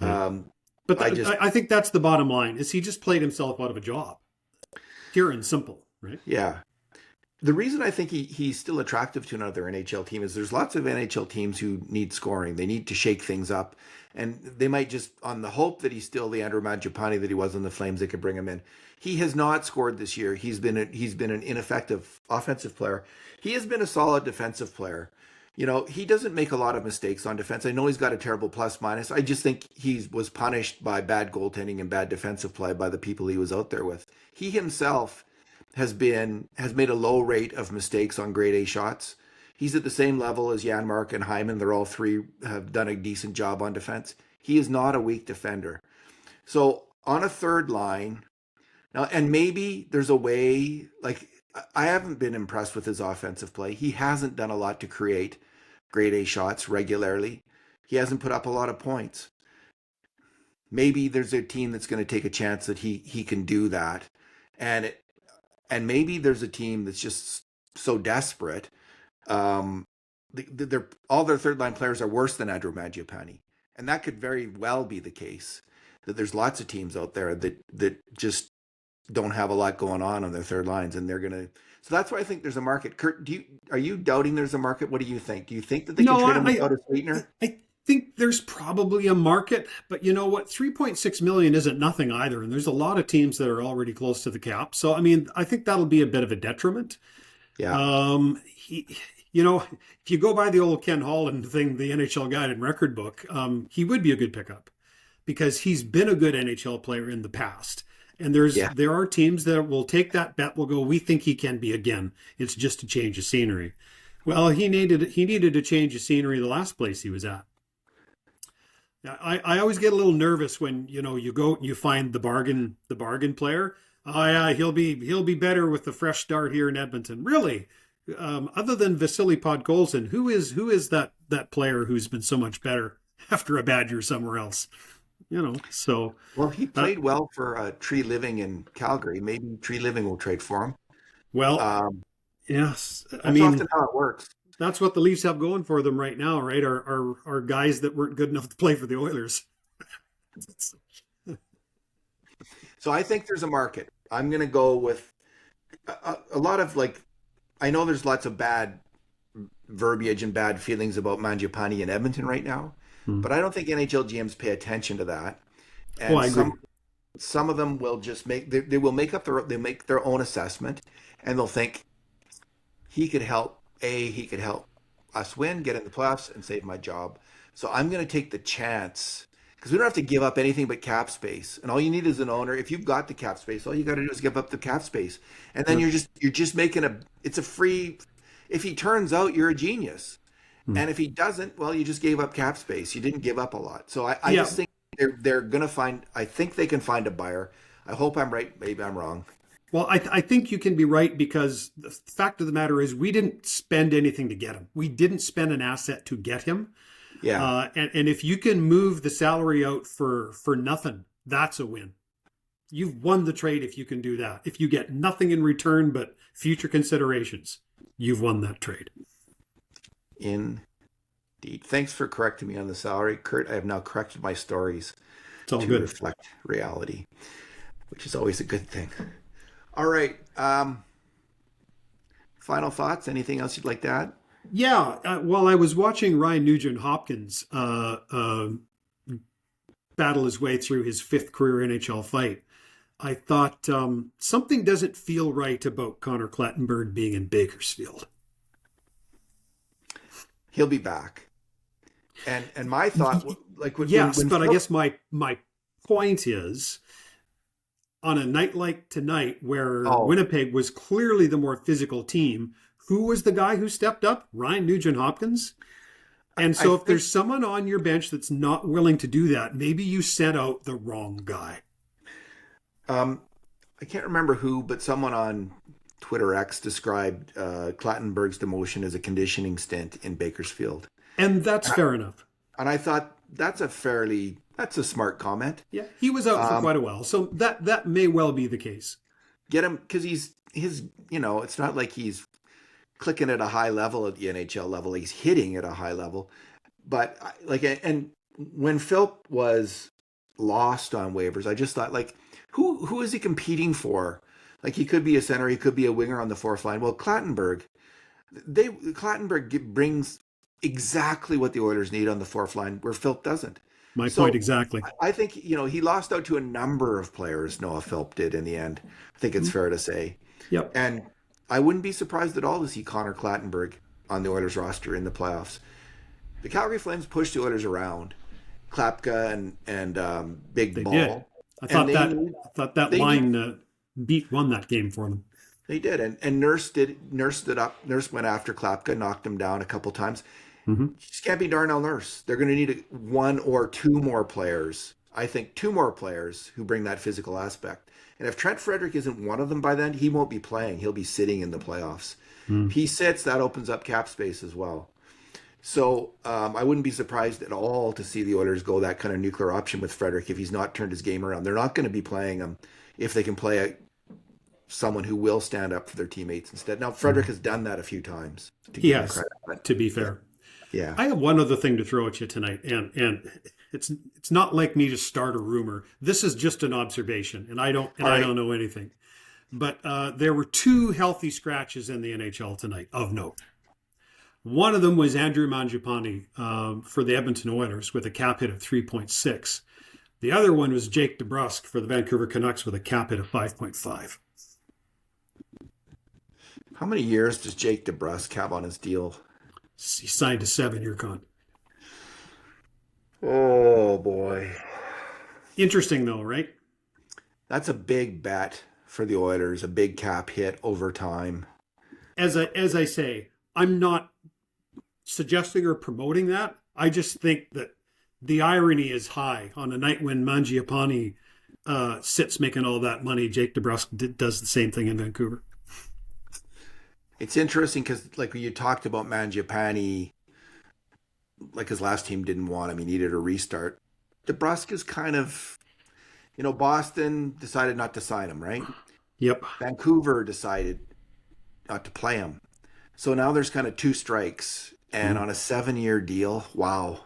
Yeah. um, But I just, I think that's the bottom line, is he just played himself out of a job. Pure and simple, right? yeah. The reason I think he's still attractive to another NHL team is there's lots of NHL teams who need scoring. They need to shake things up. And they might just, on the hope that he's still the Andrew Mangiapane that he was in the Flames, they could bring him in. He has not scored this year. He's been an ineffective offensive player. He has been a solid defensive player. You know, he doesn't make a lot of mistakes on defense. I know he's got a terrible plus minus. I just think he was punished by bad goaltending and bad defensive play by the people he was out there with. He himself has made a low rate of mistakes on grade A shots. He's at the same level as Janmark and Hyman. They're all three have done a decent job on defense. He is not a weak defender. So on a third line now, and maybe there's a way, like, I haven't been impressed with his offensive play. He hasn't done a lot to create grade A shots regularly. He hasn't put up a lot of points. Maybe there's a team that's going to take a chance that he can do that. And and maybe there's a team that's just so desperate. Um, they're, all their third line players are worse than Andrew Mangiapane, and that could very well be the case. That there's lots of teams out there that just don't have a lot going on their third lines, and they're gonna. So that's why I think there's a market. Kurt, are you doubting there's a market? What do you think? Do you think that they can No, trade him without a sweetener? I think there's probably a market, but you know what? 3.6 million isn't nothing either, and there's a lot of teams that are already close to the cap. So I mean, I think that'll be a bit of a detriment. Yeah. He, you know, if you go by the old Ken Holland thing, the NHL Guide and Record Book, he would be a good pickup because he's been a good NHL player in the past. And Yeah. there are teams that will take that bet. Will go, we think he can be again. It's just a change of scenery. Well, he needed a change of scenery the last place he was at. I always get a little nervous when you go and you find the bargain player. Oh yeah, he'll be better with the fresh start here in Edmonton. Really, other than Vasily Podkolzin, who is that player who's been so much better after a bad year somewhere else? So Well, he played well for Tree Living in Calgary. Maybe Tree Living will trade for him. well, Um, yes, I that's mean often how it works. that's what the Leafs have going for them right now, right? Are guys that weren't good enough to play for the Oilers. So I think there's a market. I'm going to go with a lot of, like, I know there's lots of bad verbiage and bad feelings about Mangiapane in Edmonton right now, Hmm. but I don't think NHL GMs pay attention to that. Oh, And I agree. some of them will just they will they make their own assessment, and they'll think he could help us win, get in the playoffs, and save my job. So I'm going to take the chance because we don't have to give up anything but cap space. And all you need is an owner. If you've got the cap space, all you got to do is give up the cap space, and then Yeah. you're just making it's a free. If he turns out, you're a genius, Hmm. and if he doesn't, well, you just gave up cap space. You didn't give up a lot. So I Yeah. just think they're going to find. I think they can find a buyer. I hope I'm right. Maybe I'm wrong. Well, I think you can be right because the fact of the matter is we didn't spend anything to get him. We didn't spend an asset to get him. Yeah. And if you can move the salary out for nothing, that's a win. You've won the trade if you can do that. If you get nothing in return but future considerations, you've won that trade. Indeed. Thanks for correcting me on the salary, Kurt. I have now corrected my stories It's all to good. reflect reality, which is always a good thing. All right. Final thoughts? Anything else you'd like to add? Yeah. While I was watching Ryan Nugent-Hopkins battle his way through his fifth career NHL fight, I thought something doesn't feel right about Connor Clattenburg being in Bakersfield. He'll be back. And my thought, like Yes, when but I Phil- guess my point is, on a night like tonight, where oh, Winnipeg was clearly the more physical team, who was the guy who stepped up? Ryan Nugent-Hopkins. And I so if think there's someone on your bench that's not willing to do that, maybe you sent out the wrong guy. I can't remember who, but someone on Twitter X described Clattenburg's demotion as a conditioning stint in Bakersfield. And that's fair enough. And I thought that's a smart comment. Yeah, he was out for quite a while, so that may well be the case. Get him, because it's not like he's clicking at a high level at the NHL level. He's hitting at a high level. But and when Philp was lost on waivers, I just thought, like, who is he competing for? Like, he could be a center, he could be a winger on the fourth line. Well, Clattenburg brings exactly what the Oilers need on the fourth line, where Philp doesn't. My point exactly. I think, he lost out to a number of players, Noah Philp did, in the end. I think it's fair to say. Yep. And I wouldn't be surprised at all to see Connor Clattenburg on the Oilers roster in the playoffs. The Calgary Flames pushed the Oilers around. Klapka and Big They Ball. did. I thought that line won that game for them. They did, and Nurse stood up. Nurse went after Klapka, knocked him down a couple times. Mm-hmm. Just can't be Darnell Nurse. They're going to need one or two more players. I think two more players who bring that physical aspect. And if Trent Frederick isn't one of them by then, he won't be playing. He'll be sitting in the playoffs. If he sits, that opens up cap space as well. So I wouldn't be surprised at all to see the Oilers go that kind of nuclear option with Frederick if he's not turned his game around. They're not going to be playing him if they can play someone who will stand up for their teammates instead. Now, Frederick has done that a few times. He has, to be fair. Yeah. I have one other thing to throw at you tonight, and it's not like me to start a rumor. This is just an observation, and I don't know anything. But there were two healthy scratches in the NHL tonight of note. One of them was Andrew Mangiapane for the Edmonton Oilers with a cap hit of 3.6. The other one was Jake DeBrusk for the Vancouver Canucks with a cap hit of 5.5. How many years does Jake DeBrusk have on his deal? He signed a 7-year contract. Oh, boy. Interesting, though, right? That's a big bet for the Oilers, a big cap hit over time. As I say, I'm not suggesting or promoting that. I just think that the irony is high. On a night when Mangiapane sits making all that money, Jake DeBrusk does the same thing in Vancouver. It's interesting because, like, when you talked about Mangiapane, like, his last team didn't want him. He needed a restart. DeBrusk is kind of, Boston decided not to sign him, right? Yep. Vancouver decided not to play him. So now there's kind of two strikes. And on a 7-year deal, wow.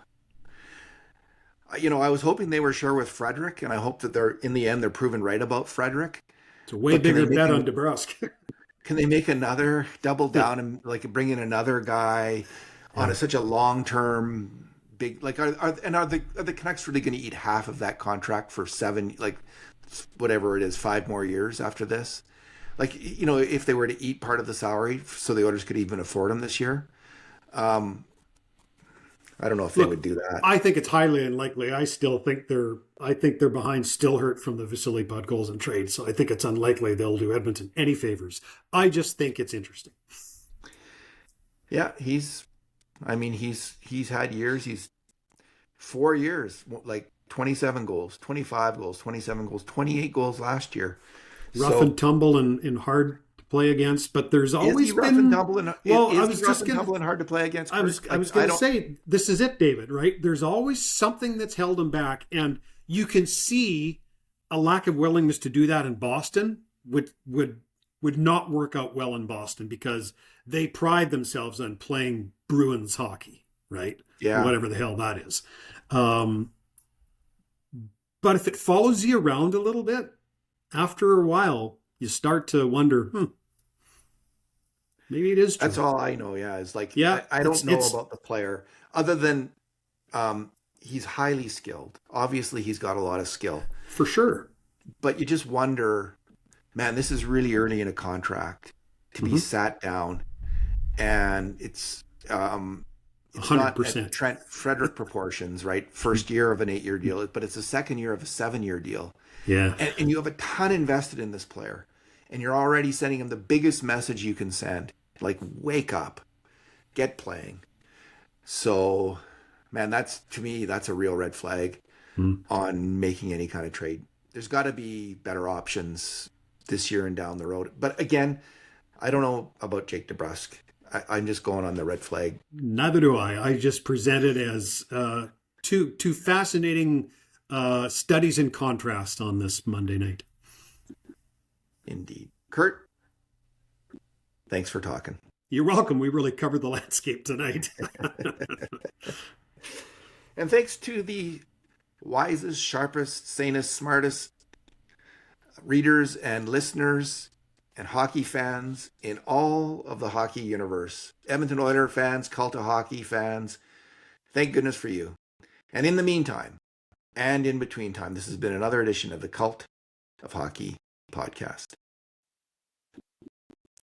I was hoping they were sure with Frederick, and I hope that in the end they're proven right about Frederick. It's a way bigger bet on DeBrusk. Can they make another double down and bring in another guy on such a long-term big, are the Canucks really going to eat half of that contract for 7, whatever it is, 5 more years after this? If they were to eat part of the salary so the Oilers could even afford him this year, I don't know if they would do that. I think it's highly unlikely. I think they're behind Stillhurt from the Vasily Podkolzin trade, so I think it's unlikely they'll do Edmonton any favors. I just think it's interesting. Yeah, he's had years. He's 4 years, 27 goals, 25 goals, 27 goals, 28 goals last year. Rough and tumble and hard to play against, but there's always been rough and tumble and hard to play against. I was going to say, this is it, David, right? There's always something that's held him back, and you can see a lack of willingness to do that in Boston would not work out well in Boston because they pride themselves on playing Bruins hockey, right? Yeah. Whatever the hell that is. But if it follows you around a little bit, after a while, you start to wonder, maybe it is true. That's all I know, yeah. I don't know about the player, other than he's highly skilled. Obviously, he's got a lot of skill. For sure. But you just wonder, man, this is really early in a contract to be sat down. And it's 100%. Not at Trent Frederick proportions, right? First year of an 8-year deal, but it's the second year of a 7-year deal. Yeah. And you have a ton invested in this player. And you're already sending him the biggest message you can send. Wake up. Get playing. So, man, to me, that's a real red flag on making any kind of trade. There's got to be better options this year and down the road. But again, I don't know about Jake DeBrusk. I'm just going on the red flag. Neither do I. I just present it as two fascinating studies in contrast on this Monday night. Indeed. Kurt, thanks for talking. You're welcome. We really covered the landscape tonight. And thanks to the wisest, sharpest, sanest, smartest readers and listeners and hockey fans in all of the hockey universe. Edmonton Oilers fans, Cult of Hockey fans, thank goodness for you. And in the meantime, and in between time, this has been another edition of the Cult of Hockey podcast.